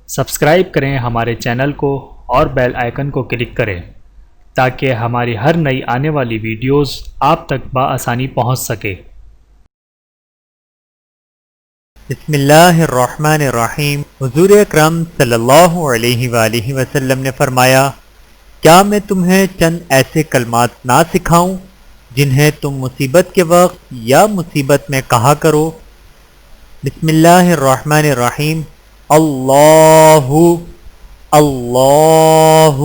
Subscribe کریں ہمارے channel کو اور بیل آئیکن کو کلک کریں تاکہ ہماری ہر نئی آنے والی ویڈیوز آپ تک بآسانی پہنچ سکے۔ بسم اللہ الرحمن الرحیم۔ حضور اکرم صلی اللہ علیہ وآلہ وسلم نے فرمایا، کیا میں تمہیں چند ایسے کلمات نہ سکھاؤں جنہیں تم مصیبت کے وقت یا مصیبت میں کہا کرو؟ بسم اللہ الرحمن الرحیم۔ اللہ اللہ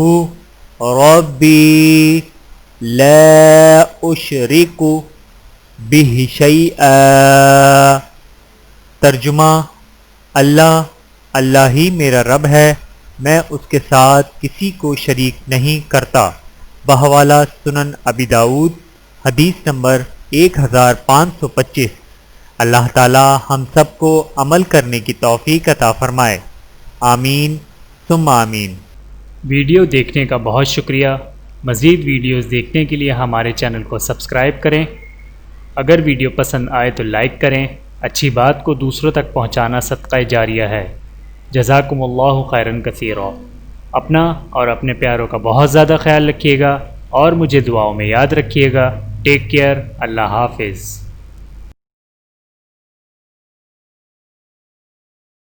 ربی لا اشرک بہ شیئا۔ ترجمہ: اللہ ہی میرا رب ہے، میں اس کے ساتھ کسی کو شریک نہیں کرتا۔ بحوالہ سنن ابی داؤد، حدیث نمبر 1525۔ اللہ تعالی ہم سب کو عمل کرنے کی توفیق عطا فرمائے، آمین ثم آمین۔ ویڈیو دیکھنے کا بہت شکریہ۔ مزید ویڈیوز دیکھنے کے لیے ہمارے چینل کو سبسکرائب کریں۔ اگر ویڈیو پسند آئے تو لائک کریں۔ اچھی بات کو دوسروں تک پہنچانا صدقہ جاریہ ہے۔ جزاکم اللہ خیرا کثیرا۔ اپنا اور اپنے پیاروں کا بہت زیادہ خیال رکھیے گا اور مجھے دعاؤں میں یاد رکھیے گا۔ Take care. اللہ حافظ۔